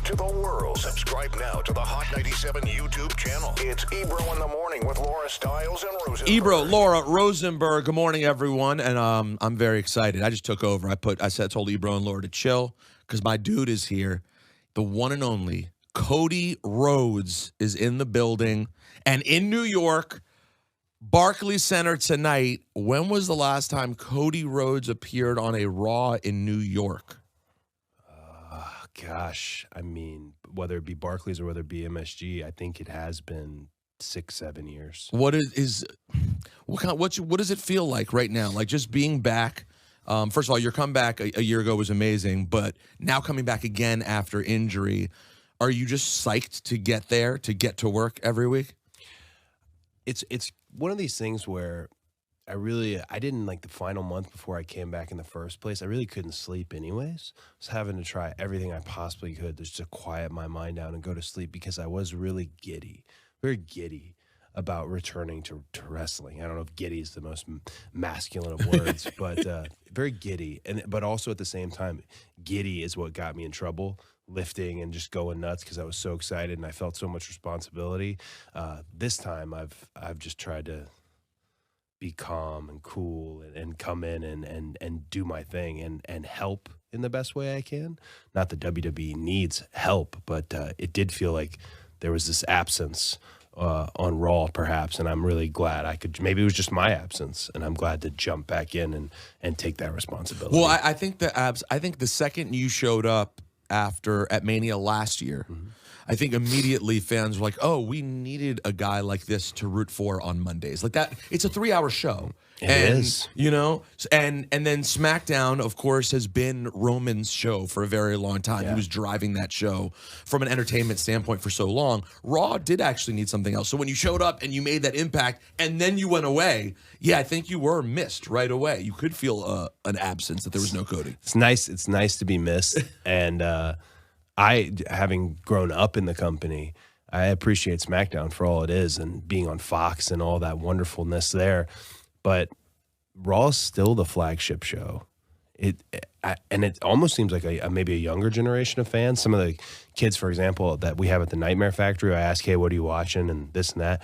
to the world. Subscribe now to the Hot 97 YouTube channel. It's Ebro in the Morning with Laura Stiles and Rosenberg. Ebro, Laura, Rosenberg. Good morning, everyone. And I'm very excited. I just took over. I told Ebro and Laura to chill because my dude is here. The one and only Cody Rhodes is in the building and in New York. Barclays Center tonight. When was the last time Cody Rhodes appeared on a Raw in New York? Gosh, I mean, whether it be Barclays or whether it be MSG, I think it has been 6-7 years. What does it feel like right now? Like just being back. First of all, your comeback a year ago was amazing, but now coming back again after injury, are you just psyched to get there, to get to work every week? It's one of these things where I didn't like the final month before I came back in the first place. I really couldn't sleep anyways. I was having to try everything I possibly could just to quiet my mind down and go to sleep because I was really giddy, very giddy about returning to wrestling. I don't know if giddy is the most masculine of words, but very giddy. But also at the same time, giddy is what got me in trouble, lifting and just going nuts because I was so excited and I felt so much responsibility. This time I've just tried to be calm and cool and come in and do my thing and help in the best way I can. Not that WWE needs help, but it did feel like there was this absence on Raw perhaps, and I'm really glad maybe it was just my absence, and I'm glad to jump back in and take that responsibility. Well, I think the second you showed up at Mania last year, I think immediately fans were like, oh, we needed a guy like this to root for on Mondays. Like that, it's a 3-hour show. It is. You know, and then SmackDown, of course, has been Roman's show for a very long time. Yeah. He was driving that show from an entertainment standpoint for so long. Raw did actually need something else. So when you showed up and you made that impact and then you went away, yeah, I think you were missed right away. You could feel an absence that there was no Cody. It's nice to be missed. And having grown up in the company, I appreciate SmackDown for all it is and being on Fox and all that wonderfulness there. But Raw is still the flagship show. And it almost seems like maybe a younger generation of fans. Some of the kids, for example, that we have at the Nightmare Factory, I ask, hey, what are you watching? And this and that.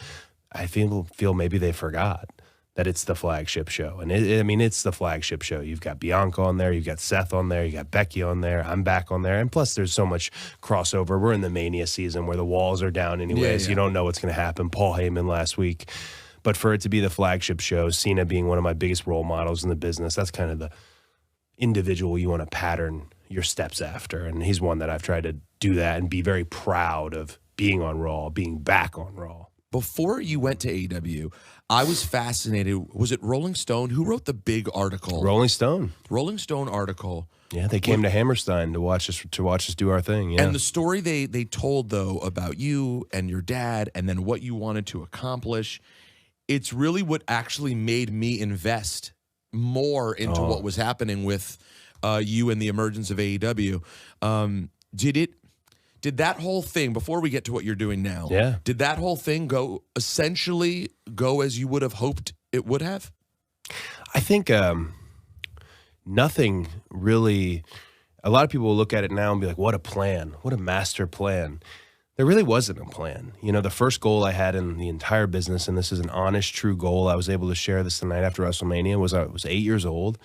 I feel maybe they forgot that it's the flagship show. And it's the flagship show. You've got Bianca on there. You've got Seth on there. You got Becky on there. I'm back on there. And plus, there's so much crossover. We're in the Mania season where the walls are down anyways. Yeah. You don't know what's going to happen. Paul Heyman last week. But for it to be the flagship show, Cena being one of my biggest role models in the business, that's kind of the individual you want to pattern your steps after. And he's one that I've tried to do that and be very proud of being on Raw, being back on Raw. Before you went to AEW, I was fascinated. Was it Rolling Stone? Who wrote the big article? Rolling Stone. Rolling Stone article. Yeah, they came to Hammerstein to watch us do our thing. Yeah. And the story they told, though, about you and your dad and then what you wanted to accomplish, it's really what actually made me invest more into what was happening with you and the emergence of AEW. Did that whole thing, before we get to what you're doing now, did that whole thing essentially go as you would have hoped it would have? I think nothing really. A lot of people will look at it now and be like, what a plan, what a master plan. There really wasn't a plan. You know, the first goal I had in the entire business, and this is an honest, true goal, I was able to share this the night after WrestleMania, was I was 8 years old.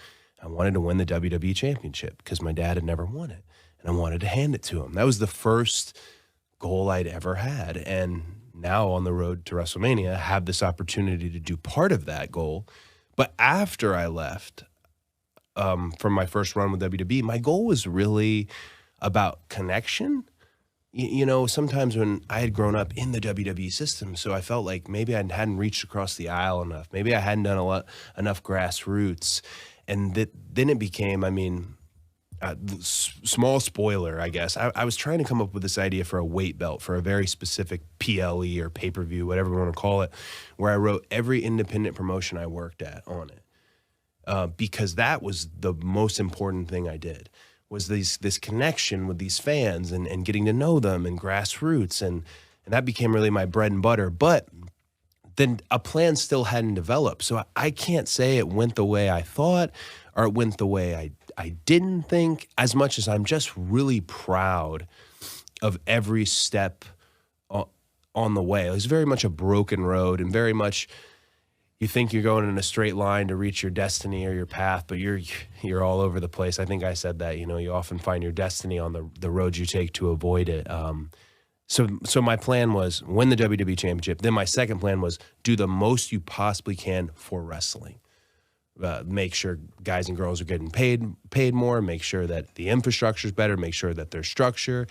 I wanted to win the WWE Championship because my dad had never won it, and I wanted to hand it to him. That was the first goal I'd ever had. And now on the road to WrestleMania, I have this opportunity to do part of that goal. But after I left from my first run with WWE, my goal was really about connection. You know, sometimes when I had grown up in the WWE system, so I felt like maybe I hadn't reached across the aisle enough. Maybe I hadn't done enough grassroots. And then it became, small spoiler, I guess. I was trying to come up with this idea for a weight belt, for a very specific PLE or pay-per-view, whatever we want to call it, where I wrote every independent promotion I worked at on it. Because that was the most important thing I did. Was this connection with these fans and getting to know them and grassroots. And that became really my bread and butter. But then a plan still hadn't developed. So I can't say it went the way I thought or it went the way I didn't think, as much as I'm just really proud every step on the way. It was very much a broken road, and very much you think you're going in a straight line to reach your destiny or your path, but you're all over the place. I think I said that, you often find your destiny on the roads you take to avoid it. So my plan was win the WWE Championship. Then my second plan was do the most you possibly can for wrestling. Make sure guys and girls are getting paid more, make sure that the infrastructure is better, make sure that there's structure.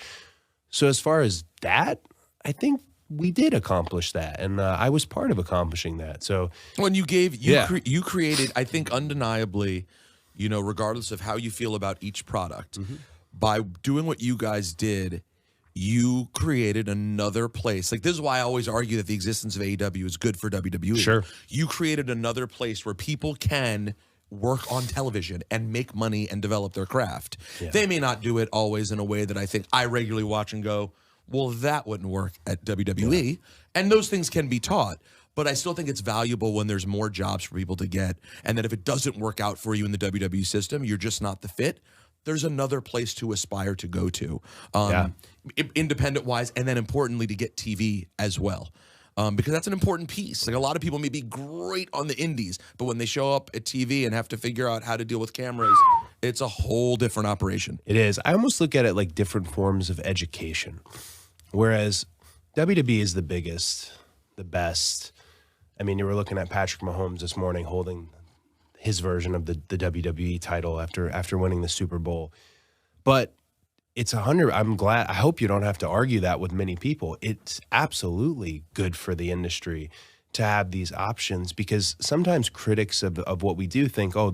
So as far as that, I think we did accomplish that, and I was part of accomplishing that. So when you created, I think undeniably, regardless of how you feel about each product, by doing what you guys did, you created another place. Like, this is why I always argue that the existence of AEW is good for WWE. Sure. You created another place where people can work on television and make money and develop their craft. Yeah. They may not do it always in a way that I think I regularly watch and go, well, that wouldn't work at WWE. Yeah. And those things can be taught. But I still think it's valuable when there's more jobs for people to get, and that if it doesn't work out for you in the WWE system, you're just not the fit, there's another place to aspire to go to, independent-wise, and then importantly to get TV as well. Because that's an important piece. Like, a lot of people may be great on the indies, but when they show up at TV and have to figure out how to deal with cameras, it's a whole different operation. It is. I almost look at it like different forms of education. Whereas WWE is the biggest, the best. I mean, you were looking at Patrick Mahomes this morning holding his version of the WWE title after winning the Super Bowl. But it's 100. I'm glad. I hope you don't have to argue that with many people. It's absolutely good for the industry to have these options, because sometimes critics of what we do think, oh,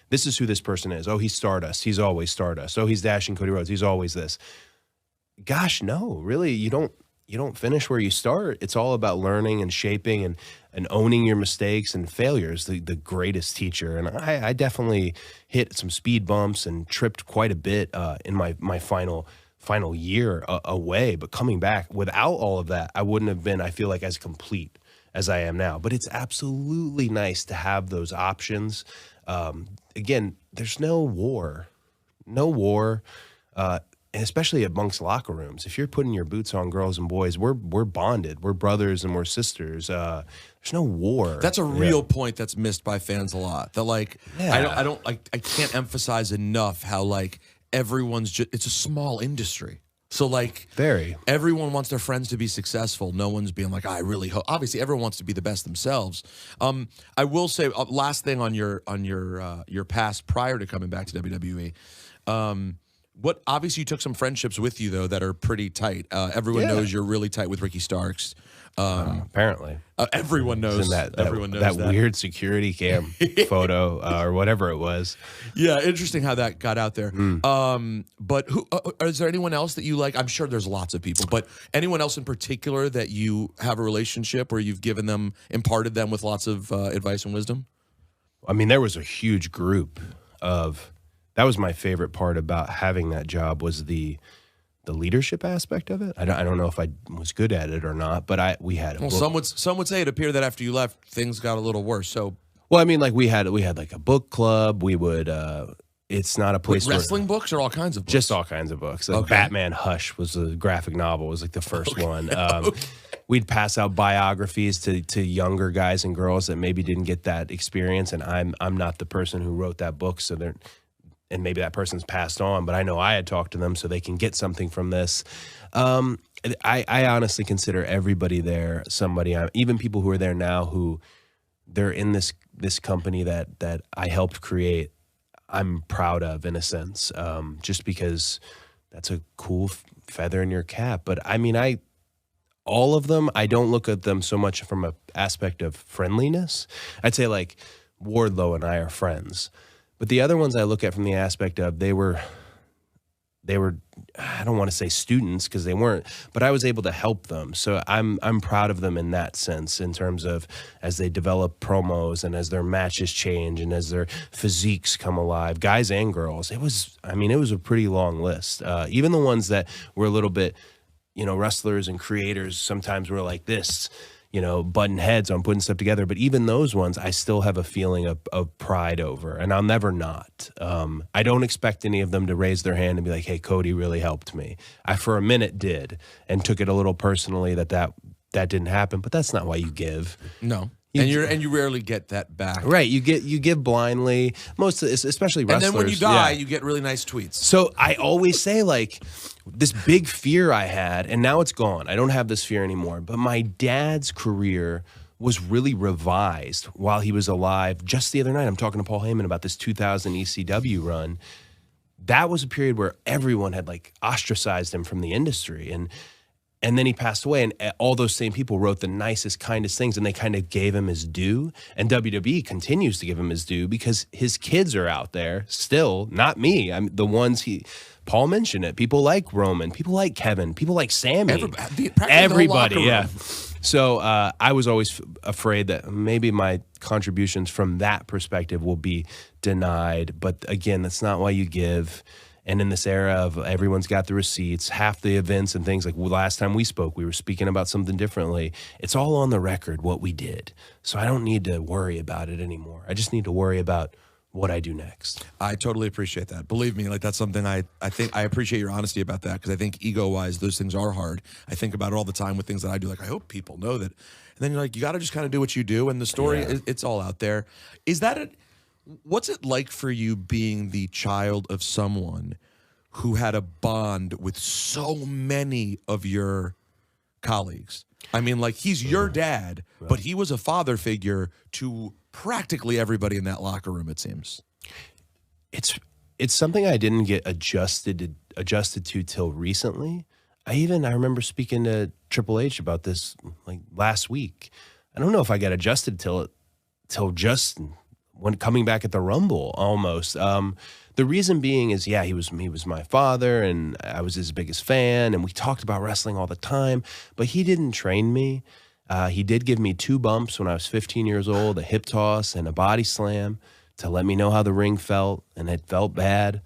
this is who this person is. Oh, he's Stardust. He's always Stardust. Oh, he's Dash and Cody Rhodes. He's always this. Gosh, no, really, you don't finish where you start. It's all about learning and shaping and owning your mistakes and failures, the greatest teacher. And I definitely hit some speed bumps and tripped quite a bit in my final year away. But coming back, without all of that, I wouldn't have been, I feel like, as complete as I am now. But it's absolutely nice to have those options. Again, there's no war. And especially amongst locker rooms. If you're putting your boots on, girls and boys, we're bonded. We're brothers and we're sisters. There's no war. That's a real point that's missed by fans a lot. That, like, I can't emphasize enough how, like, everyone's just, it's a small industry. So, like, everyone wants their friends to be successful. No one's being like, I really hope. Obviously, everyone wants to be the best themselves. I will say, last thing on your past prior to coming back to WWE. Obviously you took some friendships with you, though, that are pretty tight. Everyone knows you're really tight with Ricky Starks. Apparently. Everyone knows. Everyone knows that weird security cam photo or whatever it was. Yeah, interesting how that got out there. But is there anyone else that you like? I'm sure there's lots of people, but anyone else in particular that you have a relationship where you've imparted them with lots of advice and wisdom? I mean, there was a huge group of... That was my favorite part about having that job, was the leadership aspect of it. I don't know if I was good at it or not, but we had. Well, some would say it appeared that after you left, things got a little worse. So, well, I mean, like we had like a book club. We would. It's not a place. Wrestling books or all kinds of books? Just all kinds of books. Like Batman Hush was a graphic novel. Was like the first one. We'd pass out biographies to younger guys and girls that maybe didn't get that experience, and I'm not the person who wrote that book, so they're. And maybe that person's passed on, but I know I had talked to them so they can get something from this. I honestly consider everybody there somebody, even people who are there now who they're in this company that I helped create, I'm proud of in a sense, just because that's a cool feather in your cap. But I mean, all of them, I don't look at them so much from an aspect of friendliness. I'd say like Wardlow and I are friends. But the other ones I look at from the aspect of they were I don't want to say students because they weren't, but I was able to help them. So I'm proud of them in that sense, in terms of as they develop promos and as their matches change and as their physiques come alive, guys and girls. It was a pretty long list. Even the ones that were a little bit, wrestlers and creators sometimes were like this. butting heads on putting stuff together. But even those ones, I still have a feeling of pride over, and I'll never not. I don't expect any of them to raise their hand and be like, hey, Cody really helped me. I, for a minute, did, and took it a little personally that didn't happen, but that's not why you give. No. And you rarely get that back. Right. You give blindly, especially wrestlers. And then when you die, you get really nice tweets. So I always say, like, this big fear I had, and now it's gone. I don't have this fear anymore. But my dad's career was really revised while he was alive. Just the other night, I'm talking to Paul Heyman about this 2000 ECW run. That was a period where everyone had, like, ostracized him from the industry. And then he passed away, and all those same people wrote the nicest, kindest things, and they kind of gave him his due. And WWE continues to give him his due because his kids are out there still, not me. I'm the ones Paul mentioned it. People like Roman, people like Kevin, people like Sammy. Everybody, yeah. So I was always afraid that maybe my contributions from that perspective will be denied. But again, that's not why you give. And in this era of everyone's got the receipts, half the events and things, like last time we spoke, we were speaking about something differently. It's all on the record what we did. So I don't need to worry about it anymore. I just need to worry about what I do next. I totally appreciate that. Believe me, like, that's something I think I appreciate your honesty about that, because I think ego-wise, those things are hard. I think about it all the time with things that I do. Like, I hope people know that. And then you're like, you got to just kind of do what you do. And the story, it's all out there. What's it like for you being the child of someone who had a bond with so many of your colleagues? I mean, like, he's your dad, but he was a father figure to practically everybody in that locker room, it seems. It's something I didn't get adjusted to till recently. I remember speaking to Triple H about this, like, last week. I don't know if I got adjusted till just when coming back at the Rumble almost. The reason being is, he was my father, and I was his biggest fan, and we talked about wrestling all the time, but he didn't train me. He did give me 2 bumps when I was 15 years old, a hip toss and a body slam, to let me know how the ring felt, and it felt bad.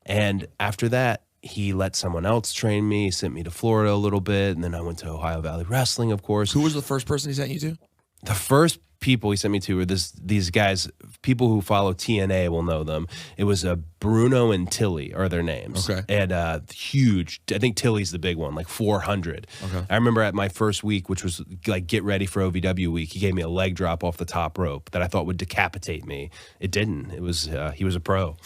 And after that, he let someone else train me, sent me to Florida a little bit, and then I went to Ohio Valley Wrestling, of course. Who was the first person he sent you to? The first people he sent me to were these guys. People who follow TNA will know them. It was Bruno and Tilly are their names. Okay. And huge. I think Tilly's the big one, like 400. Okay. I remember at my first week, which was like get ready for OVW week, he gave me a leg drop off the top rope that I thought would decapitate me. It didn't. It was he was a pro.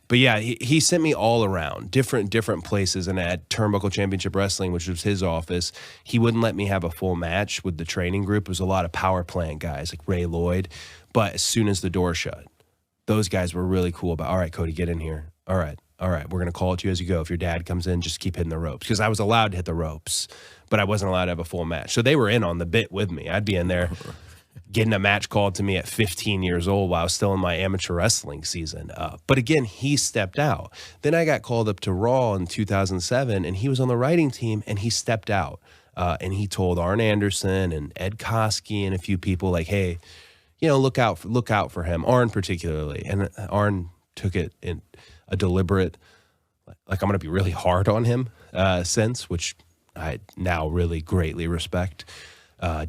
But yeah, he sent me all around, different places. And at Turnbuckle Championship Wrestling, which was his office, he wouldn't let me have a full match with the training group. It was a lot of power plant guys like Ray Lloyd. But as soon as the door shut, those guys were really cool about, all right, Cody, get in here. All right, we're going to call it you as you go. If your dad comes in, just keep hitting the ropes. Because I was allowed to hit the ropes, but I wasn't allowed to have a full match. So they were in on the bit with me. I'd be in there getting a match called to me at 15 years old while I was still in my amateur wrestling season. But again, he stepped out. Then I got called up to Raw in 2007, and he was on the writing team, and he stepped out. And he told Arn Anderson and Ed Koskey and a few people, like, hey, look out for him, Arn particularly. And Arn took it in a deliberate, like, I'm going to be really hard on him sense, which I now really greatly respect.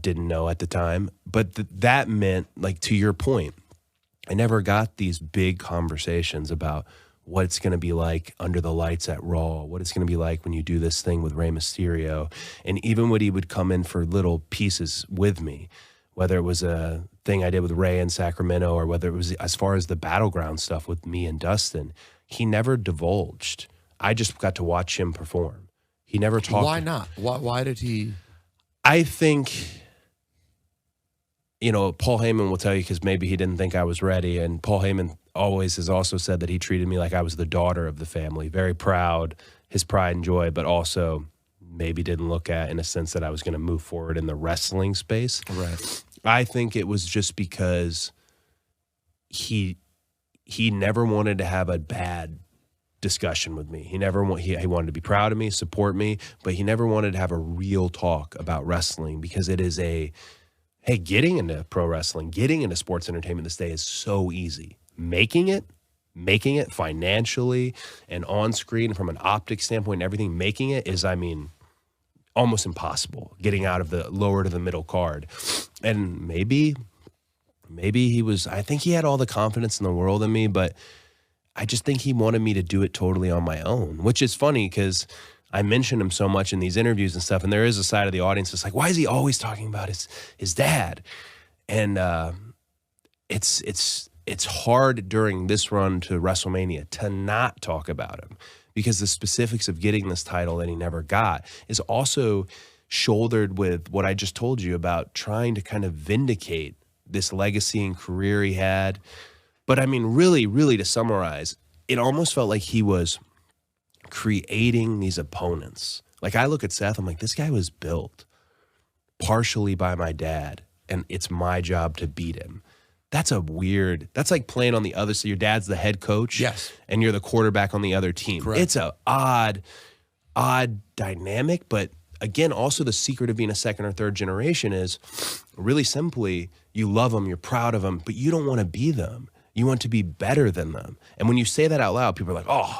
Didn't know at the time, but that meant, like, to your point, I never got these big conversations about what it's going to be like under the lights at Raw, what it's going to be like when you do this thing with Rey Mysterio. And even when he would come in for little pieces with me, whether it was a thing I did with Rey in Sacramento or whether it was as far as the Battleground stuff with me and Dustin, he never divulged. I just got to watch him perform. He never talked. Why not? Why did he? I think, Paul Heyman will tell you, because maybe he didn't think I was ready. And Paul Heyman always has also said that he treated me like I was the daughter of the family. Very proud, his pride and joy, but also maybe didn't look at in a sense that I was going to move forward in the wrestling space. Right. I think it was just because he never wanted to have a bad discussion with me. He wanted to be proud of me, support me, but he never wanted to have a real talk about wrestling, because it is getting into pro wrestling, getting into sports entertainment this day is so easy. Making it financially and on screen from an optic standpoint and everything, making it is, almost impossible getting out of the lower to the middle card. And maybe he was, I think he had all the confidence in the world in me, but I just think he wanted me to do it totally on my own, which is funny because I mention him so much in these interviews and stuff. And there is a side of the audience that's like, why is he always talking about his dad? And it's hard during this run to WrestleMania to not talk about him, because the specifics of getting this title that he never got is also shouldered with what I just told you about trying to kind of vindicate this legacy and career he had. But I mean, really, really to summarize, it almost felt like he was creating these opponents. Like I look at Seth, I'm like, this guy was built partially by my dad, and it's my job to beat him. That's like playing on the other side. Your dad's the head coach. Yes. And you're the quarterback on the other team. Correct. It's a odd dynamic. But again, also the secret of being a second or third generation is really simply, you love them, you're proud of them, but you don't want to be them. You want to be better than them. And when you say that out loud, people are like, oh,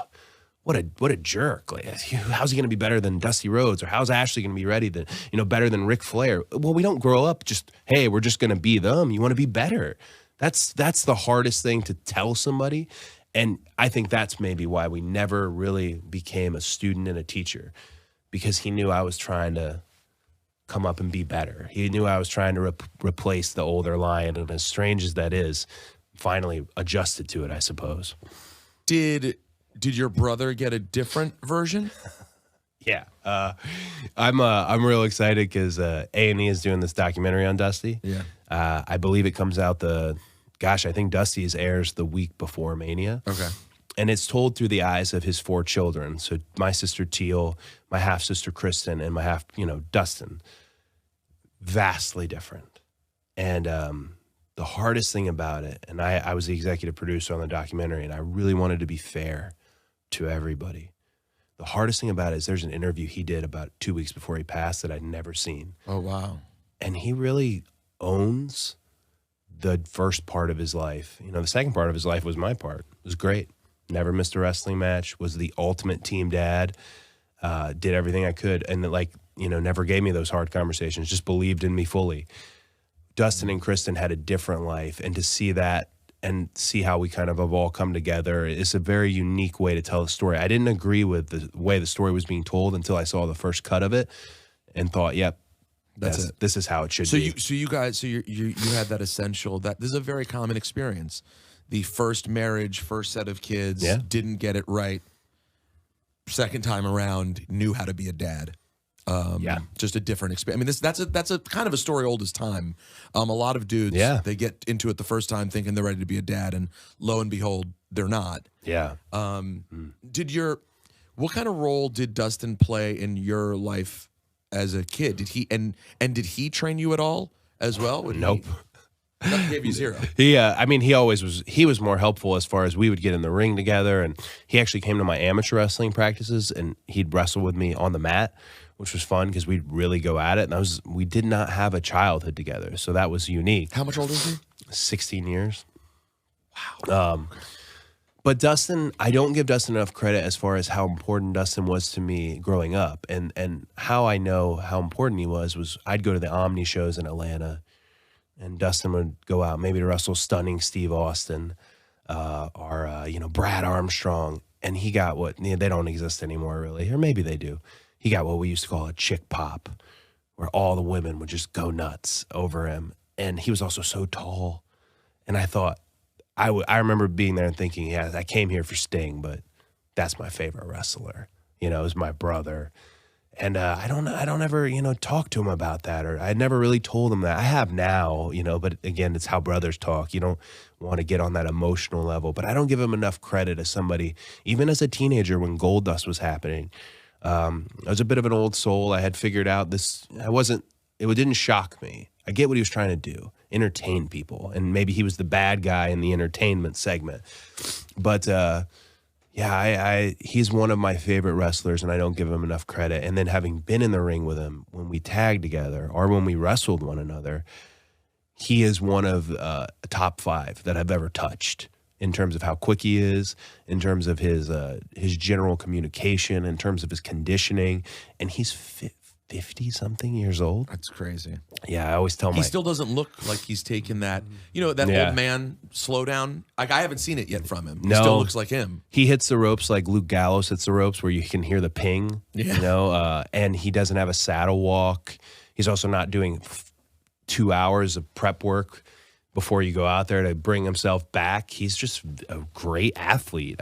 what a jerk. Like, how's he going to be better than Dusty Rhodes? Or how's Ashley going to be better than Ric Flair? Well, we don't grow up just, hey, we're just going to be them. You want to be better. That's the hardest thing to tell somebody. And I think that's maybe why we never really became a student and a teacher, because he knew I was trying to come up and be better. He knew I was trying to replace the older lion. And as strange as that is, finally adjusted to it, I suppose. Did your brother get a different version? Yeah. I'm real excited because A&E is doing this documentary on Dusty. Yeah. I believe it comes out I think Dusty's airs the week before Mania. Okay. And it's told through the eyes of his 4 children. So my sister Teal, my half-sister Kristen, and my Dustin. Vastly different. And the hardest thing about it, and I was the executive producer on the documentary, and I really wanted to be fair to everybody. The hardest thing about it is there's an interview he did about 2 weeks before he passed that I'd never seen. Oh, wow. And he really owns the first part of his life. The second part of his life was my part. It was great. Never missed a wrestling match, was the ultimate team dad, did everything I could, and never gave me those hard conversations, just believed in me fully. Dustin and Kristen had a different life, and to see that and see how we kind of have all come together is a very unique way to tell the story. I didn't agree with the way the story was being told until I saw the first cut of it and thought, yep, That's it. This is how it should be. You guys you had that essential, that this is a very common experience. The first marriage, first set of kids, didn't get it right. Second time around, knew how to be a dad. Just a different experience. I mean, that's a kind of a story old as time. A lot of dudes, they get into it the first time thinking they're ready to be a dad, and lo and behold, they're not. Yeah. What kind of role did Dustin play in your life as a kid? Did he train you at all as well? Nope. That gave you zero. He was more helpful as far as we would get in the ring together, and he actually came to my amateur wrestling practices and he'd wrestle with me on the mat, which was fun because we'd really go at it. And we did not have a childhood together, so that was unique. How much older is he? 16 years. Wow. But Dustin, I don't give Dustin enough credit as far as how important Dustin was to me growing up. And how I know how important he was I'd go to the Omni shows in Atlanta, and Dustin would go out maybe to wrestle Stunning Steve Austin or Brad Armstrong. And he got they don't exist anymore really, or maybe they do. He got what we used to call a chick pop, where all the women would just go nuts over him. And he was also so tall. And I thought, I remember being there and thinking, I came here for Sting, but that's my favorite wrestler. It was my brother. And I don't ever, talk to him about that, or I never really told him that. I have now, but again, it's how brothers talk. You don't want to get on that emotional level, but I don't give him enough credit as somebody, even as a teenager when Goldust was happening. I was a bit of an old soul. I had figured out it didn't shock me. I get what he was trying to do, entertain people. And maybe he was the bad guy in the entertainment segment. But he's one of my favorite wrestlers, and I don't give him enough credit. And then having been in the ring with him when we tagged together or when we wrestled one another, he is one of top 5 that I've ever touched. In terms of how quick he is, in terms of his general communication, in terms of his conditioning, and he's 50-something years old. That's crazy. Yeah, I always tell He still doesn't look like he's taken that, that old man slowdown. Like, I haven't seen it yet from him. He still looks like him. He hits the ropes like Luke Gallows hits the ropes, where you can hear the ping, and he doesn't have a saddle walk. He's also not doing 2 hours of prep work before you go out there to bring himself back. He's just a great athlete.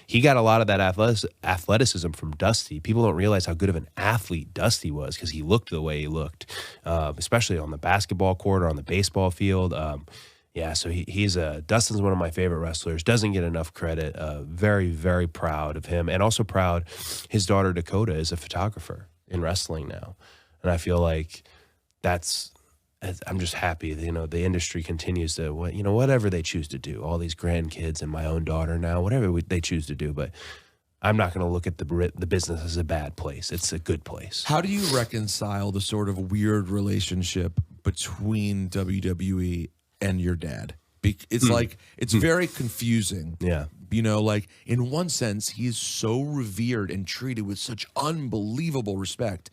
He got a lot of that athleticism from Dusty. People don't realize how good of an athlete Dusty was because he looked the way he looked, especially on the basketball court or on the baseball field. So he's Dustin's one of my favorite wrestlers. Doesn't get enough credit. Very, very proud of him, and also proud his daughter Dakota is a photographer in wrestling now, and I feel like I'm just happy that, the industry continues to, whatever they choose to do, all these grandkids and my own daughter now, whatever they choose to do. But I'm not going to look at the business as a bad place. It's a good place. How do you reconcile the sort of weird relationship between WWE and your dad? It's like, it's very confusing. Yeah. Like, in one sense, he's so revered and treated with such unbelievable respect.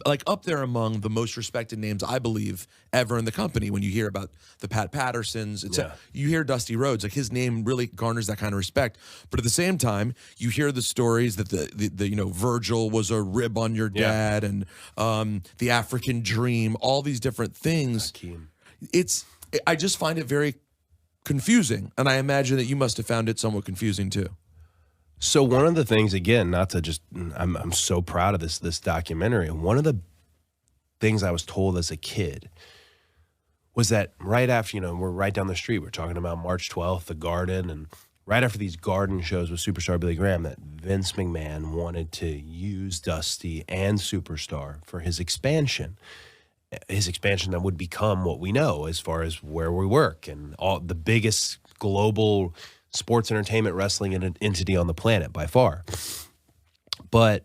Like, up there among the most respected names, I believe, ever in the company. When you hear about the Pat Pattersons, you hear Dusty Rhodes, like, his name really garners that kind of respect. But at the same time, you hear the stories that the Virgil was a rib on your dad, and the African Dream, all these different things. I just find it very confusing, and I imagine that you must have found it somewhat confusing too. So one of the things, again, not to just, I'm so proud of this documentary. And one of the things I was told as a kid was that right after, we're right down the street, we're talking about March 12th, the Garden, and right after these Garden shows with Superstar Billy Graham, that Vince McMahon wanted to use Dusty and Superstar for his expansion that would become what we know as far as where we work and all the biggest global sports entertainment wrestling entity on the planet by far. But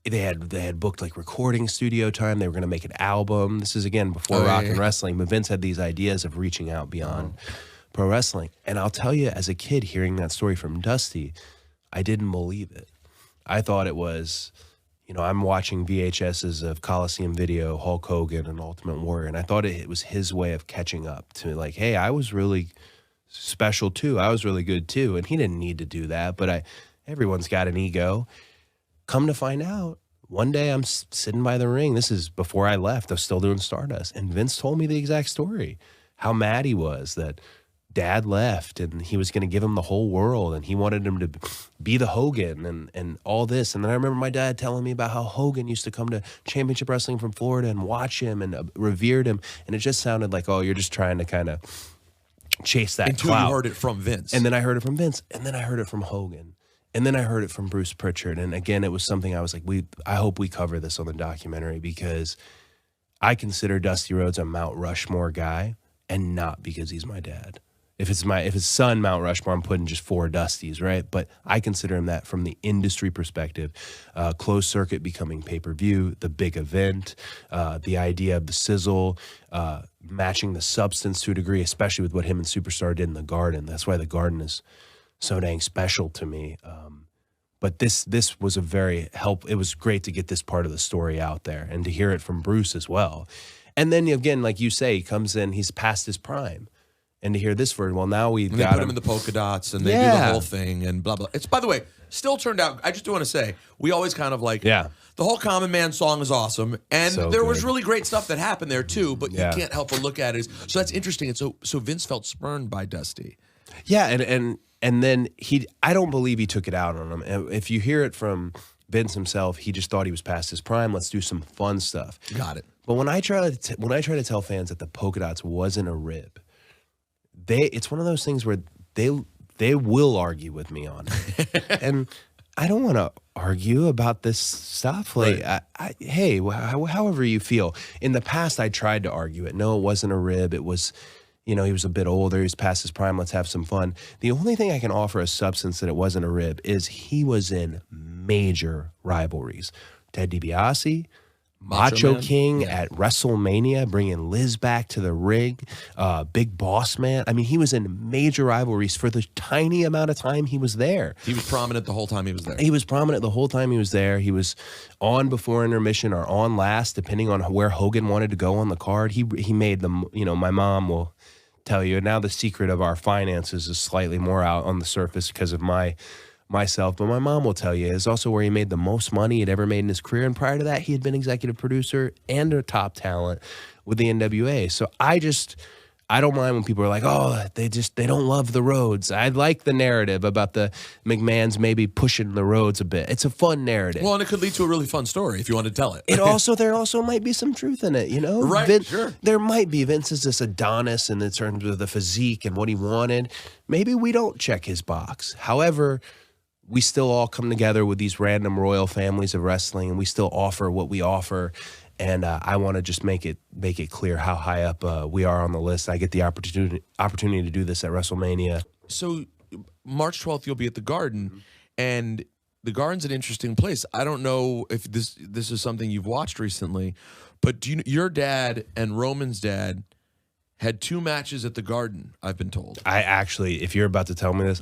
they had booked like recording studio time. They were going to make an album. This is, again, before rock and wrestling. But Vince had these ideas of reaching out beyond pro wrestling. And I'll tell you, as a kid, hearing that story from Dusty, I didn't believe it. I thought it was, I'm watching VHSs of Coliseum Video, Hulk Hogan, and Ultimate Warrior, and I thought it was his way of catching up to me. Like, hey, I was really special too. I was really good too. And he didn't need to do that, but everyone's got an ego. Come to find out, one day I'm sitting by the ring. This is before I left. I was still doing Stardust. And Vince told me the exact story, how mad he was that Dad left and he was going to give him the whole world and he wanted him to be the Hogan and all this. And then I remember my dad telling me about how Hogan used to come to Championship Wrestling from Florida and watch him and revered him. And it just sounded like, oh, you're just trying to kind of chase that until clout. You heard it from Vince. And then I heard it from Vince. And then I heard it from Hogan. And then I heard it from Bruce Pritchard. And again, it was something I was like, I hope we cover this on the documentary, because I consider Dusty Rhodes a Mount Rushmore guy, and not because he's my dad. If it's son Mount Rushmore, I'm putting just 4 Dusties, right? But I consider him that from the industry perspective. Closed circuit becoming pay-per-view, the big event, the idea of the sizzle, matching the substance to a degree, especially with what him and Superstar did in the Garden. That's why the Garden is so dang special to me. But this was it was great to get this part of the story out there and to hear it from Bruce as well. And then again, like you say, he comes in, he's past his prime. And to hear this version, well, now we've got put him in the polka dots and they do the whole thing and blah, blah. It's, by the way, still turned out, I just do want to say, we always kind of like, the whole Common Man song is awesome. And there was really great stuff that happened there too, but you can't help but look at it. So that's interesting. And so Vince felt spurned by Dusty. Yeah, and then I don't believe he took it out on him. If you hear it from Vince himself, he just thought he was past his prime. Let's do some fun stuff. Got it. But when I try to tell fans that the polka dots wasn't a rib, it's one of those things where they will argue with me on it. And I don't want to argue about this stuff. Like, hey, however you feel. In the past, I tried to argue it. No, it wasn't a rib. It was, he was a bit older. He's past his prime. Let's have some fun. The only thing I can offer as substance that it wasn't a rib is he was in major rivalries. Ted DiBiase, Macho Man? King Yeah. at WrestleMania, bringing Liz back to the ring, Big Boss Man. I mean, he was in major rivalries for the tiny amount of time he was there. He was prominent the whole time he was there. He was prominent the whole time he was there. He was on before intermission or on last, depending on where Hogan wanted to go on the card. He made them, my mom will tell you. Now the secret of our finances is slightly more out on the surface because of myself, but my mom will tell you is also where he made the most money he'd ever made in his career. And prior to that, he had been executive producer and a top talent with the NWA. So I don't mind when people are like, oh, they don't love the Rhodes. I like the narrative about the McMahons maybe pushing the Rhodes a bit. It's a fun narrative. Well, and it could lead to a really fun story if you want to tell it. There also might be some truth in it, Right, sure. There might be. Vince is this Adonis in terms of the physique and what he wanted. Maybe we don't check his box. However, we still all come together with these random royal families of wrestling, and we still offer what we offer. And I want to just make it clear how high up we are on the list. I get the opportunity to do this at WrestleMania. So March 12th, you'll be at the Garden, and the Garden's an interesting place. I don't know if this is something you've watched recently, but your dad and Roman's dad had 2 matches at the Garden, I've been told. I actually, if you're about to tell me this,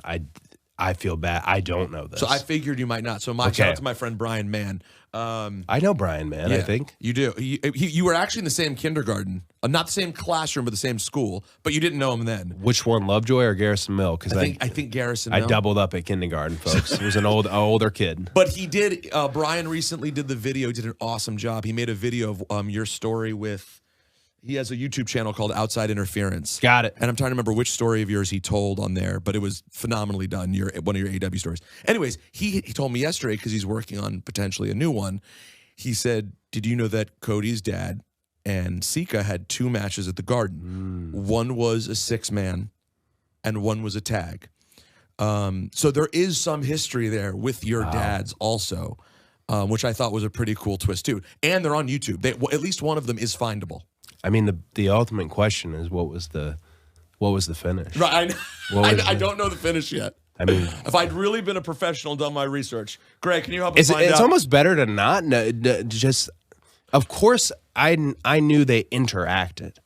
I feel bad. I don't know this. So I figured you might not. So shout out to my friend Brian Mann. I know Brian Mann, yeah, I think. You do. You were actually in the same kindergarten. Not the same classroom, but the same school. But you didn't know him then. Which one, Lovejoy or Garrison Mill? Because I think Garrison Mill. I doubled up at kindergarten, folks. It was an older kid. But he did. Brian recently did the video. He did an awesome job. He made a video of your story with. He has a YouTube channel called Outside Interference. Got it. And I'm trying to remember which story of yours he told on there, but it was phenomenally done. One of your AW stories. Anyways, he told me yesterday, because he's working on potentially a new one, he said, did you know that Cody's dad and Sika had 2 matches at the Garden? One was a 6-man and one was a tag. So there is some history there with your dads also, which I thought was a pretty cool twist too. And they're on YouTube. At least one of them is findable. I mean, the ultimate question is what was the finish? Right, I don't know the finish yet. I mean, if I'd really been a professional and done my research, Greg, can you help me find out? It's almost better to not know. Just, of course, I knew they interacted.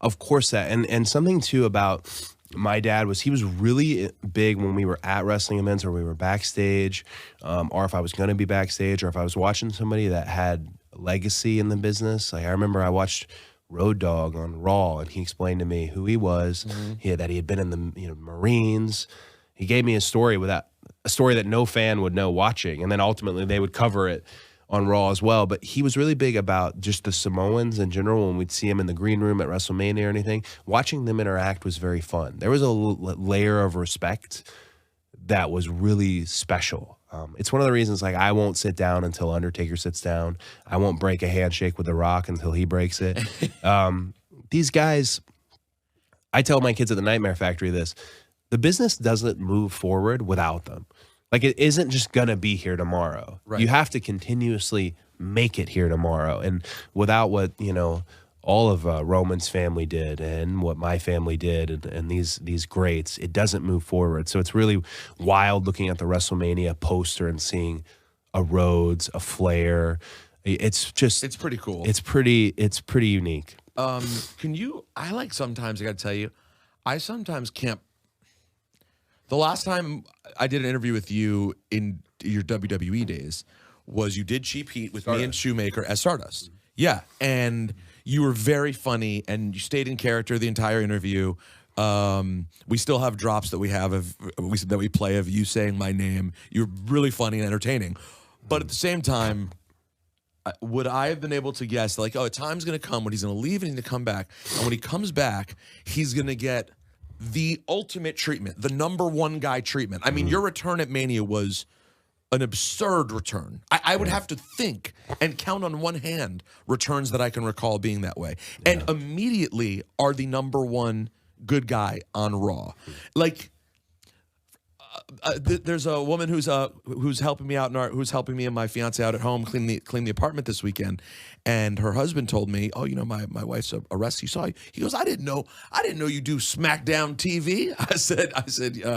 Of course that, and something too about my dad was he was really big when we were at wrestling events or we were backstage, or if I was going to be backstage, or if I was watching somebody that had legacy in the business. Like I remember I watched Road Dogg on Raw, and he explained to me who he was, that he had been in the Marines. He gave me a story that no fan would know watching, and then ultimately they would cover it on Raw as well. But he was really big about just the Samoans in general. When we'd see him in the green room at WrestleMania or anything, watching them interact was very fun. There was a layer of respect that was really special. It's one of the reasons, like, I won't sit down until Undertaker sits down. I won't break a handshake with The Rock until he breaks it. These guys, I tell my kids at the Nightmare Factory this, the business doesn't move forward without them. Like, it isn't just going to be here tomorrow. Right. You have to continuously make it here tomorrow. And without what, all of Roman's family did and what my family did and these greats, it doesn't move forward. So it's really wild looking at the WrestleMania poster and seeing a Rhodes, a Flair. It's pretty cool. It's pretty unique. Sometimes I got to tell you, I sometimes can't. The last time I did an interview with you in your WWE days was you did Cheap Heat with me and Shoemaker as Stardust. Yeah, and you were very funny, and you stayed in character the entire interview. We still have drops that we play of you saying my name. You're really funny and entertaining. But at the same time, would I have been able to guess, like, a time's going to come when he's going to leave and he's going to come back, and when he comes back, he's going to get the ultimate treatment, the #1 guy treatment. I mean, your return at Mania was an absurd return. I would have to think and count on one hand returns that I can recall being that way. Yeah. And immediately are the #1 good guy on Raw. Like, there's a woman who's helping me out who's helping me and my fiance out at home clean the apartment this weekend, and her husband told me, my wife's arrested. You saw? He goes, I didn't know you do SmackDown TV. I said,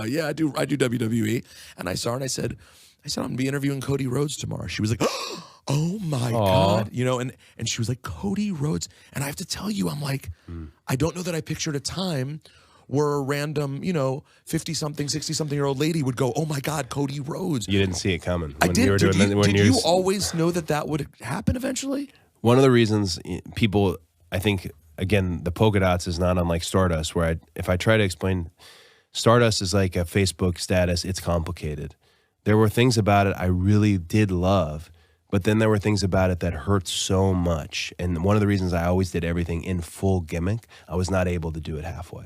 yeah, I do WWE, and I saw her and I said, I'm gonna be interviewing Cody Rhodes tomorrow. She was like, oh my God, you know, and she was like, Cody Rhodes. And I have to tell you, I'm like, I don't know that I pictured a time where a random, you know, 50-something, 60-something-year-old lady would go, oh my God, Cody Rhodes. You didn't see it coming. I did. Did you always know that would happen eventually? One of the reasons people, I think, again, the polka dots is not unlike Stardust, where if I try to explain, Stardust is like a Facebook status. It's complicated. There were things about it I really did love, but then there were things about it that hurt so much. And one of the reasons I always did everything in full gimmick, I was not able to do it halfway.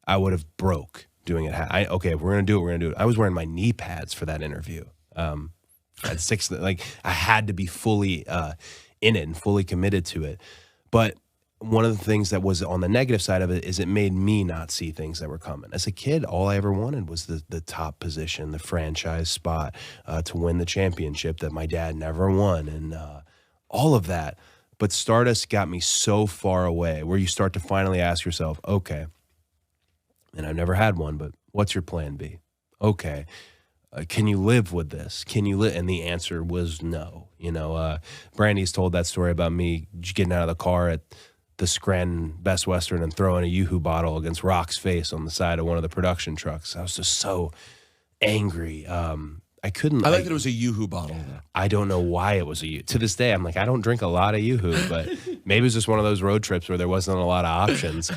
I would have broke doing it. Okay, if we're going to do it, we're going to do it. I was wearing my knee pads for that interview. At 6, like I had to be fully in it and fully committed to it. But one of the things that was on the negative side of it is it made me not see things that were coming. As a kid, all I ever wanted was the top position, the franchise spot, to win the championship that my dad never won, and all of that. But Stardust got me so far away where you start to finally ask yourself, okay, and I've never had one, but what's your plan B? Okay. Can you live with this? Can you live? And the answer was no. You know, Brandy's told that story about me getting out of the car at the Scranton Best Western and throwing a Yoo-Hoo bottle against Rock's face on the side of one of the production trucks. I was just so angry. I couldn't. I like that it was a Yoo-Hoo bottle. I don't know why it was a Yoo-Hoo. To this day, I'm like, I don't drink a lot of Yoo-Hoo, but maybe it was just one of those road trips where there wasn't a lot of options.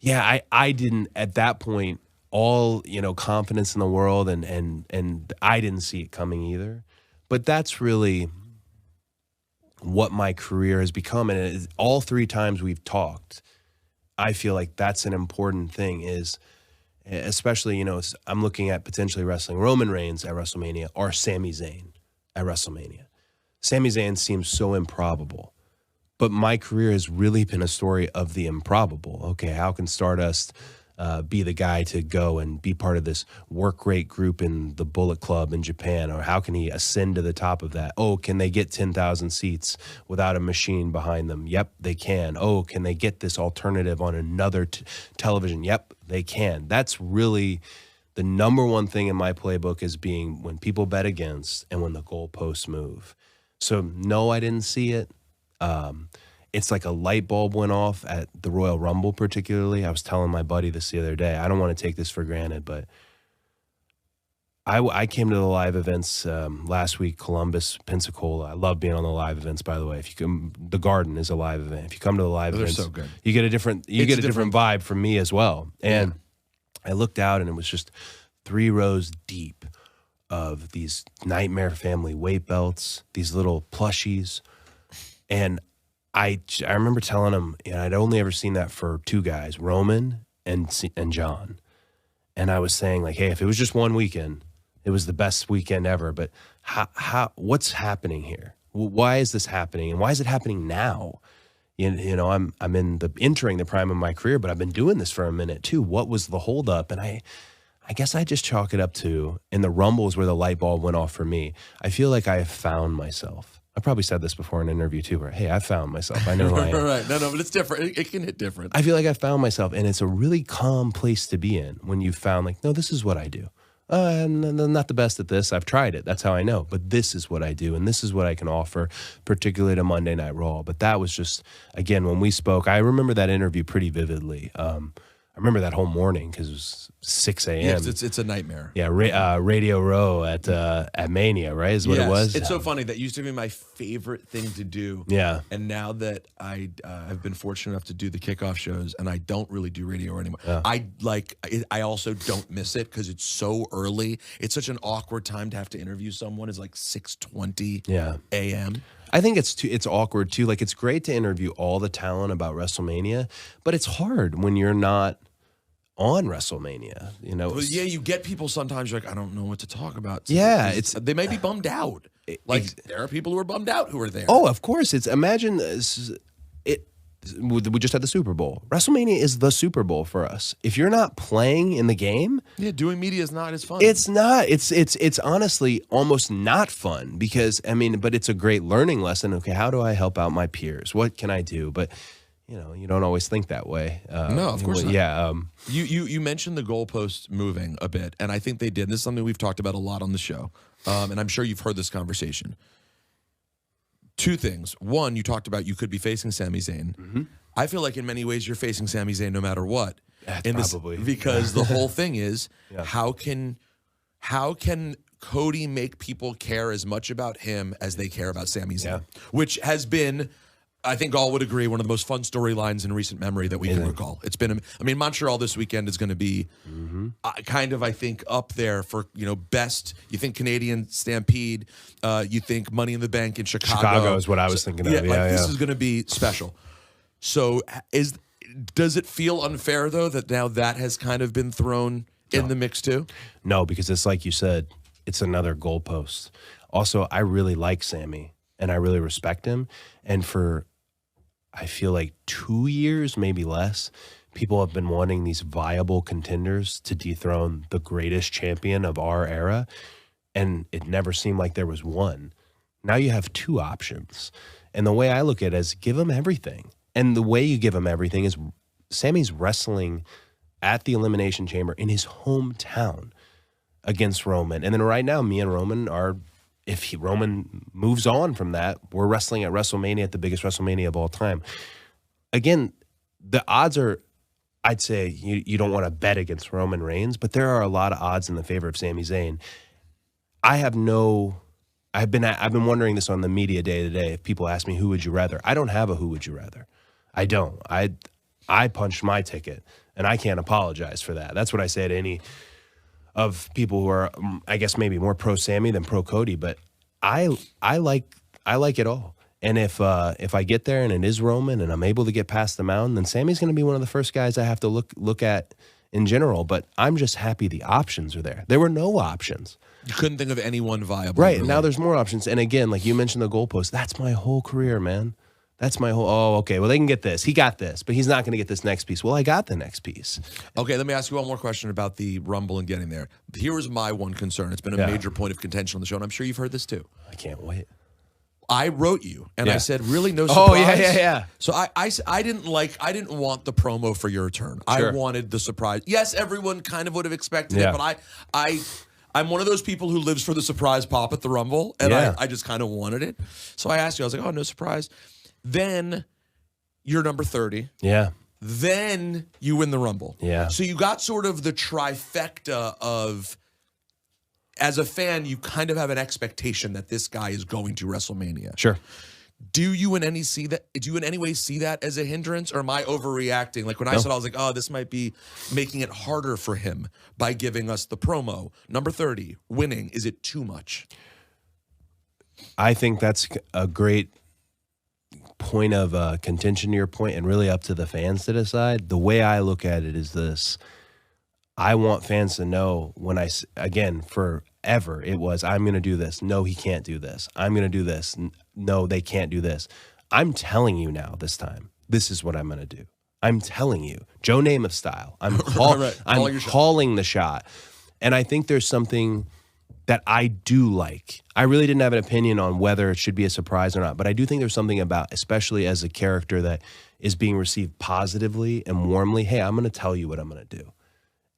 Yeah, I didn't at that point. All, you know, confidence in the world, and I didn't see it coming either. But that's really what my career has become. And all 3 times we've talked, I feel like that's an important thing, is especially, you know, I'm looking at potentially wrestling Roman Reigns at WrestleMania or Sami Zayn at WrestleMania. Sami Zayn seems so improbable. But my career has really been a story of the improbable. Okay, how can Stardust be the guy to go and be part of this work rate group in the Bullet Club in Japan? Or how can he ascend to the top of that? Oh, can they get 10,000 seats without a machine behind them? Yep, they can. Oh, can they get this alternative on another television? Yep, they can. That's really the number one thing in my playbook, is being when people bet against and when the goalposts move. So no, I didn't see it. It's like a light bulb went off at the Royal Rumble, particularly. I was telling my buddy this the other day. I don't want to take this for granted, but I came to the live events last week, Columbus, Pensacola. I love being on the live events, by the way. If you come, the Garden is a live event. If you come to the live events, so good. You get a different vibe from me as well. And I looked out, and it was just 3 rows deep of these Nightmare Family weight belts, these little plushies. And I remember telling him, you know, I'd only ever seen that for 2 guys, Roman and John. And I was saying, like, hey, if it was just one weekend, it was the best weekend ever. But what's happening here? Why is this happening? And why is it happening now? You know, I'm entering the prime of my career, but I've been doing this for a minute too. What was the holdup? And I guess I just chalk it up to, in the Rumbles where the light bulb went off for me, I feel like I have found myself. I probably said this before in an interview too, where, hey, I found myself. I know who I am. Right. No, but it's different. It can hit different. I feel like I found myself, and it's a really calm place to be in when you found, like, no, this is what I do. I'm not the best at this. I've tried it. That's how I know. But this is what I do, and this is what I can offer, particularly to Monday Night Raw. But that was just, again, when we spoke, I remember that interview pretty vividly. I remember that whole morning because it was 6 a.m. Yes, it's a nightmare. Yeah, Radio Row at Mania, right, is what it was? It's so funny. That used to be my favorite thing to do. Yeah. And now that I've been fortunate enough to do the kickoff shows, and I don't really do Radio Row anymore, I also don't miss it because it's so early. It's such an awkward time to have to interview someone. It's like 6:20 a.m. I think it's awkward too. Like, it's great to interview all the talent about WrestleMania, but it's hard when you're not on WrestleMania, you know. Well, yeah, you get people sometimes, you're like, I don't know what to talk about. Yeah, they may be bummed out. There are people who are bummed out who are there. Oh, of course. Imagine this. We just had the Super Bowl. WrestleMania is the Super Bowl for us. If you're not playing in the game, doing media is not as fun. It's not. It's honestly almost not fun because, I mean, but it's a great learning lesson. Okay, how do I help out my peers? What can I do? But, you know, you don't always think that way. No, of course not. Yeah. You mentioned the goalposts moving a bit, and I think they did. This is something we've talked about a lot on the show, and I'm sure you've heard this conversation. Two things. One, you talked about you could be facing Sami Zayn. I feel like in many ways you're facing Sami Zayn no matter what. Probably. Because the whole thing is how can Cody make people care as much about him as they care about Sami Zayn, which has been, I think all would agree, one of the most fun storylines in recent memory that we can recall. It's been, I mean, Montreal this weekend is going to be kind of, I think, up there for, best. You think Canadian Stampede, you think Money in the Bank in Chicago. Chicago is what I was thinking of. This is going to be special. So does it feel unfair, though, that now that has kind of been thrown in the mix, too? No, because it's like you said, it's another goalpost. Also, I really like Sami, and I really respect him. And for, I feel like 2 years, maybe less, people have been wanting these viable contenders to dethrone the greatest champion of our era, and it never seemed like there was one. Now you have two options. And the way I look at it is give him everything. And the way you give him everything is Sami's wrestling at the Elimination Chamber in his hometown against Roman. And then right now, me and Roman are, if Roman moves on from that, we're wrestling at WrestleMania, at the biggest WrestleMania of all time. Again, the odds are, I'd say you don't want to bet against Roman Reigns, but there are a lot of odds in the favor of Sami Zayn. I've been wondering this on the media day to day. If people ask me, who would you rather? I don't have a who would you rather. I don't. I punched my ticket, and I can't apologize for that. That's what I say to any of people who are, I guess, maybe more pro Sami than pro Cody. But I like it all. And if I get there and it is Roman and I'm able to get past the mountain, then Sami's going to be one of the first guys I have to look at in general. But I'm just happy the options are there. There were no options. You couldn't think of anyone viable. Right. Really. Now there's more options. And again, like you mentioned the goalpost, that's my whole career, man. That's my whole, oh, okay, well, they can get this. He got this, but he's not going to get this next piece. Well, I got the next piece. Okay, let me ask you one more question about the Rumble and getting there. Here is my one concern. It's been a major point of contention on the show, and I'm sure you've heard this too. I can't wait. I wrote you, and I said, really, no surprise? Oh, yeah. So I didn't want the promo for your return. Sure. I wanted the surprise. Yes, everyone kind of would have expected it, but I'm one of those people who lives for the surprise pop at the Rumble, and I just kind of wanted it. So I asked you, I was like, oh, no surprise. Then you're number 30. Yeah. Then you win the Rumble. Yeah. So you got sort of the trifecta of, as a fan, you kind of have an expectation that this guy is going to WrestleMania. Sure. Do you in any way see that as a hindrance, or am I overreacting? Like when I said, I was like, oh, this might be making it harder for him by giving us the promo. Number 30, winning. Is it too much? I think that's a great point of contention to your point, and really up to the fans to decide. The way I look at it is this. I want fans to know when again, forever, it was, I'm going to do this. No, he can't do this. I'm going to do this. No, they can't do this. I'm telling you now this time, this is what I'm going to do. I'm telling you. Joe Namath style. I'm calling the shot. And I think there's something that I do like. I really didn't have an opinion on whether it should be a surprise or not, but I do think there's something about, especially as a character that is being received positively and warmly, hey, I'm going to tell you what I'm going to do.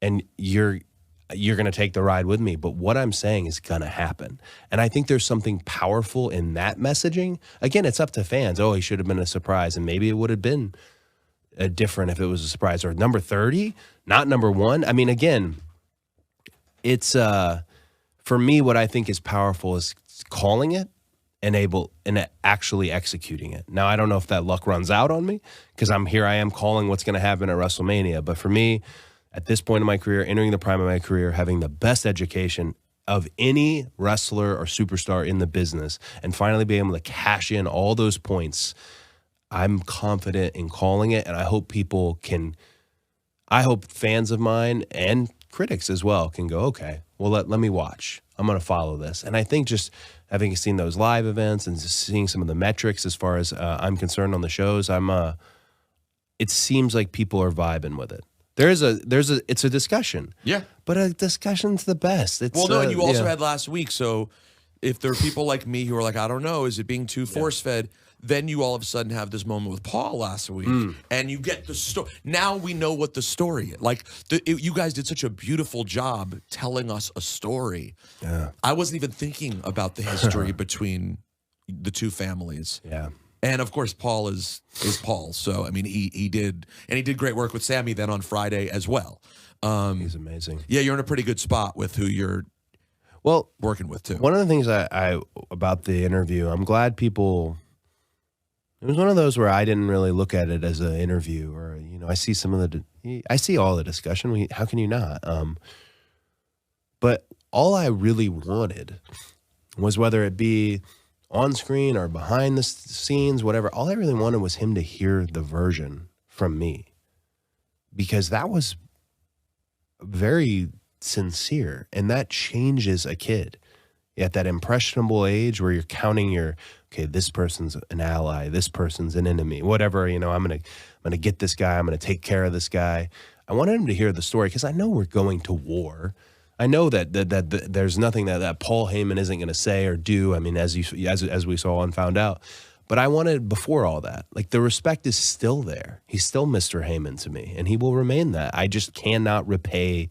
And you're going to take the ride with me, but what I'm saying is going to happen. And I think there's something powerful in that messaging. Again, it's up to fans. Oh, he should have been a surprise, and maybe it would have been different if it was a surprise. Or number 30, not number 1. I mean, again, it's for me, what I think is powerful is calling it and actually executing it. Now, I don't know if that luck runs out on me because I am calling what's going to happen at WrestleMania. But for me, at this point in my career, entering the prime of my career, having the best education of any wrestler or superstar in the business, and finally being able to cash in all those points, I'm confident in calling it. And I hope fans of mine and critics as well can go, okay, well, let me watch. I'm going to follow this. And I think just having seen those live events and just seeing some of the metrics as far as I'm concerned on the shows, it seems like people are vibing with it. It's a discussion. Yeah. But a discussion's the best. And you also had last week, so if there are people like me who are like, I don't know, is it being too force-fed? Then you all of a sudden have this moment with Paul last week, and you get the story. Now we know what the story is. Like, you guys did such a beautiful job telling us a story. Yeah. I wasn't even thinking about the history between the two families. Yeah. And of course, Paul is Paul. So I mean, he did great work with Sammy then on Friday as well. He's amazing. Yeah, you're in a pretty good spot with who you're working with too. One of the things I about the interview, I'm glad people. It was one of those where I didn't really look at it as an interview, or I see I see all the discussion. How can you not? But all I really wanted was, whether it be on screen or behind the scenes, whatever, all I really wanted was him to hear the version from me, because that was very sincere, and that changes a kid at that impressionable age where you're counting okay, this person's an ally, this person's an enemy, whatever, I'm gonna get this guy, I'm gonna take care of this guy. I wanted him to hear the story, because I know we're going to war. I know that there's nothing that Paul Heyman isn't going to say or do. I mean, as we saw and found out. But I wanted, before all that, like, the respect is still there. He's still Mr. Heyman to me, and he will remain that. I just cannot repay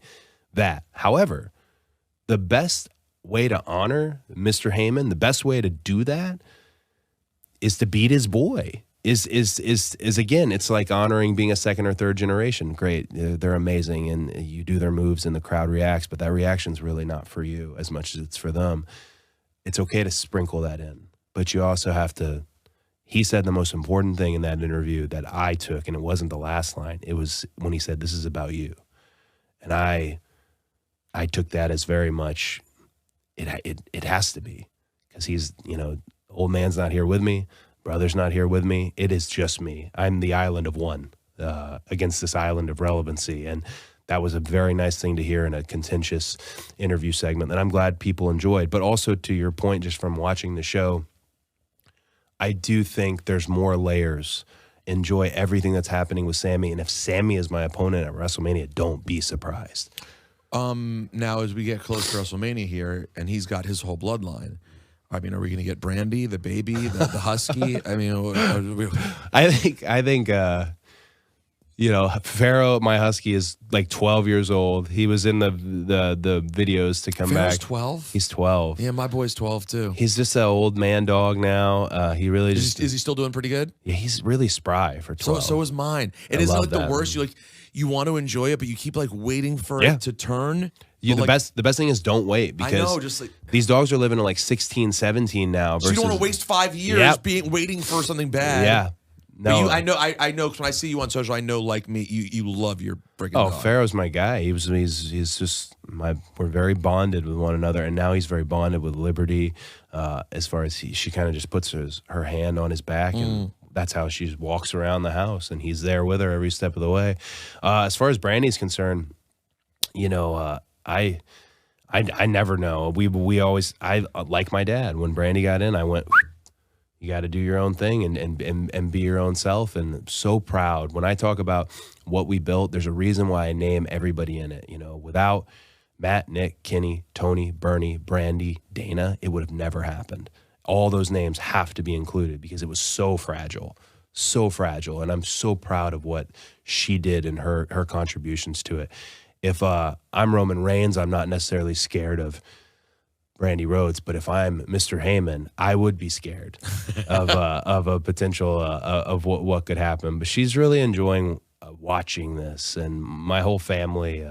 that. However, the best way to honor Mr. Heyman, the best way to do that, is to beat his boy. Is again, it's like honoring being a second or third generation. Great, they're amazing, and you do their moves and the crowd reacts, but that reaction's really not for you as much as it's for them. It's okay to sprinkle that in, but you also have to. He said the most important thing in that interview that I took, and it wasn't the last line. It was when he said, "This is about you," and I took that as very much. It has to be, because he's old man's not here with me. Brother's not here with me. It is just me. I'm the island of one against this island of relevancy. And that was a very nice thing to hear in a contentious interview segment that I'm glad people enjoyed. But also, to your point, just from watching the show, I do think there's more layers. Enjoy everything that's happening with Sammy. And if Sammy is my opponent at WrestleMania, don't be surprised. Now, as we get close to WrestleMania here, and he's got his whole bloodline, I mean, are we going to get Brandy, the baby, the husky? I mean, I think, Pharaoh, my husky, is like 12 years old. He was in the videos to come Pharaoh's back. 12? He's 12. Yeah, my boy's 12 too. He's just an old man dog now. He really is he still doing pretty good? Yeah, he's really spry for 12. So is mine. It isn't like the worst. You want to enjoy it, but you keep like waiting for it to turn. The best thing is don't wait, because I know, just like, these dogs are living to like 16, 17 now. So you don't want to waste 5 years waiting for something bad. Yeah. No, I know. Because when I see you on social, I know, like me, you love your freaking dog. Pharaoh's my guy. He's just we're very bonded with one another, and now he's very bonded with Liberty. As far as she kind of just puts her hand on his back, and that's how she walks around the house, and he's there with her every step of the way. As far as Brandy's concerned, I never know. We always, like my dad, when Brandy got in, I went, you got to do your own thing and be your own self. And I'm so proud. When I talk about what we built, there's a reason why I name everybody in it. Without Matt, Nick, Kenny, Tony, Bernie, Brandy, Dana, it would have never happened. All those names have to be included, because it was so fragile. And I'm so proud of what she did and her contributions to it. If I'm Roman Reigns, I'm not necessarily scared of Brandy Rhodes, but if I'm Mr. Heyman, I would be scared of a potential of what could happen. But she's really enjoying watching this, and my whole family.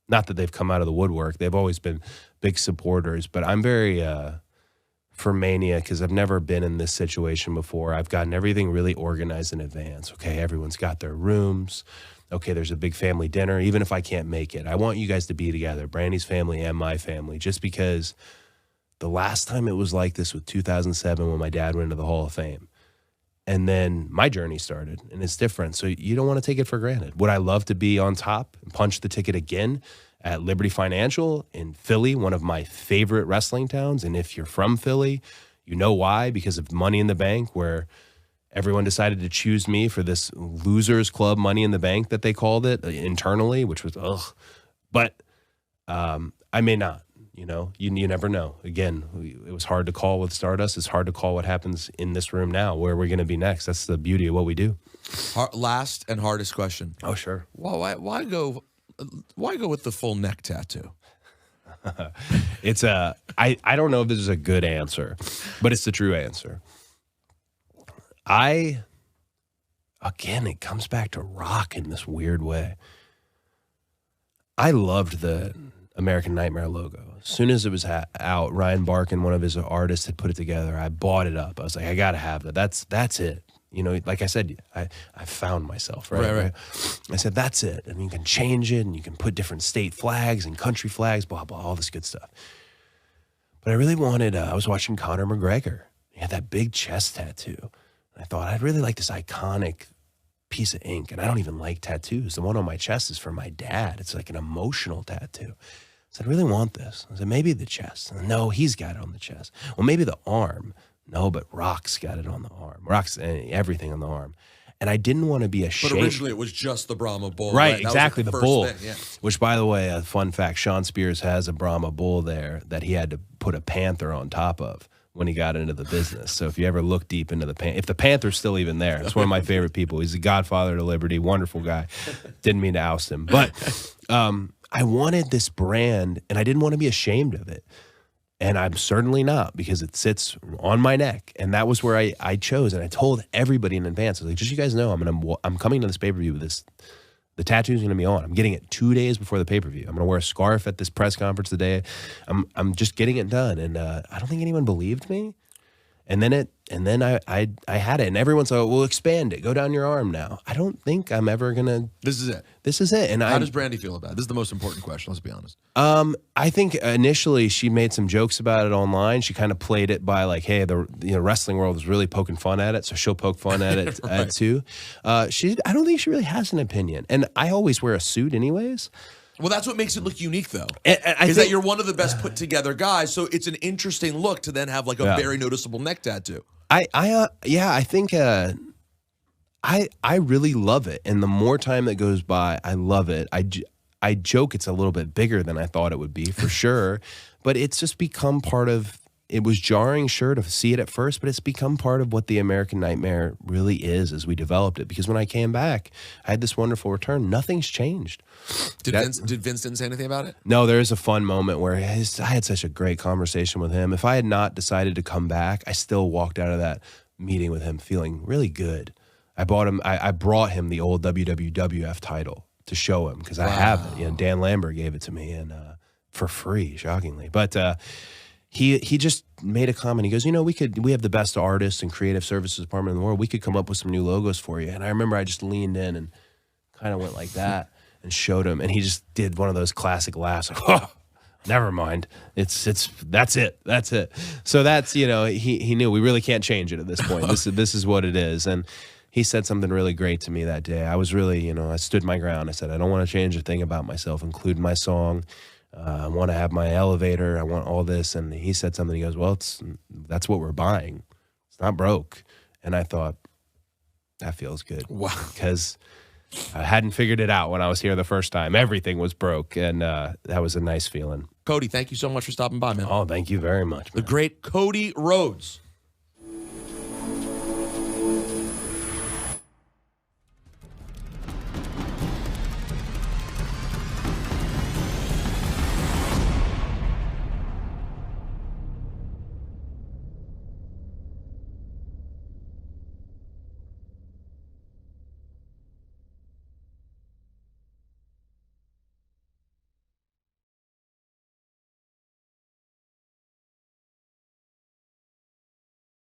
Not that they've come out of the woodwork; they've always been big supporters. But I'm very for Mania, because I've never been in this situation before. I've gotten everything really organized in advance. Okay, everyone's got their rooms. Okay, there's a big family dinner. Even if I can't make it, I want you guys to be together, Brandy's family and my family, just because the last time it was like this was 2007 when my dad went into the Hall of Fame. And then my journey started, and it's different. So you don't want to take it for granted. Would I love to be on top and punch the ticket again at Liberty Financial in Philly, one of my favorite wrestling towns? And if you're from Philly, you know why, because of Money in the Bank, where everyone decided to choose me for this losers club Money in the Bank that they called it internally, which was, ugh. But I may not, you never know. Again, it was hard to call with Stardust. It's hard to call what happens in this room now, where we're going to be next. That's the beauty of what we do. Last and hardest question. Oh, sure. Why go with the full neck tattoo? It's I don't know if this is a good answer, but it's the true answer. Again, it comes back to rock in this weird way. I loved the American Nightmare logo. As soon as it was out, Ryan Barkin, one of his artists, had put it together. I bought it up. I was like, I got to have that. That's it. You know, like I said, I found myself, right? I said, that's it. And you can change it, and you can put different state flags and country flags, blah, blah, all this good stuff. But I really wanted, I was watching Conor McGregor. He had that big chest tattoo. I thought, I'd really like this iconic piece of ink. And I don't even like tattoos. The one on my chest is for my dad. It's like an emotional tattoo. I said, I really want this. I said, maybe the chest. No, he's got it on the chest. Well, maybe the arm. No, but Rock's got it on the arm. Rock's everything on the arm. And I didn't want to be ashamed. But originally it was just the Brahma bull. Right, exactly, the the bull. thing, yeah. Which, by the way, a fun fact, Sean Spears has a Brahma bull there that he had to put a panther on top of when he got into the business. So if you ever look deep into if the panther's still even there, it's one of my favorite people. He's the godfather to liberty, wonderful guy. Didn't mean to oust him. But I wanted this brand, and I didn't want to be ashamed of it. And I'm certainly not, because it sits on my neck. And that was where I chose. And I told everybody in advance, I was like, just so you guys know, I'm coming to this pay-per-view with this. The tattoo's going to be on. I'm getting it 2 days before the pay-per-view. I'm going to wear a scarf at this press conference today. I'm just getting it done. And I don't think anyone believed me. And then I had it. And everyone's like, well, expand it. Go down your arm now. I don't think I'm ever going to. This is it. This is it. And how does Brandy feel about it? This is the most important question, let's be honest. I think initially she made some jokes about it online. She kind of played it by like, hey, the wrestling world is really poking fun at it, so she'll poke fun at it right. Too. I don't think she really has an opinion. And I always wear a suit anyways. Well, that's what makes it look unique, though. I think that you're one of the best put together guys, so it's an interesting look to then have like a very noticeable neck tattoo. I think I really love it, and the more time that goes by, I love it. I joke it's a little bit bigger than I thought it would be, for sure, but it's just become part of. It was jarring, sure, to see it at first, but it's become part of what the American Nightmare really is as we developed it. Because when I came back, I had this wonderful return. Nothing's changed. Did Vince didn't say anything about it? No, there is a fun moment where I had such a great conversation with him. If I had not decided to come back, I still walked out of that meeting with him feeling really good. I brought him the old WWF title to show him, because I have it. You know, Dan Lambert gave it to me, and for free, shockingly. But he just made a comment. He goes, you know, we have the best artists and creative services department in the world. We could come up with some new logos for you. And I remember I just leaned in and kind of went like that and showed him. And he just did one of those classic laughs. Like, oh, never mind. That's it. So that's, you know, he knew we really can't change it at this point. This is what it is. And he said something really great to me that day. I was really, you know, I stood my ground. I said, I don't want to change a thing about myself, including my song. I want to have my elevator. I want all this. And he said something. He goes, well, that's what we're buying. It's not broke. And I thought, that feels good. Wow. Because I hadn't figured it out when I was here the first time. Everything was broke. And that was a nice feeling. Cody, thank you so much for stopping by, man. Oh, thank you very much, man. The great Cody Rhodes.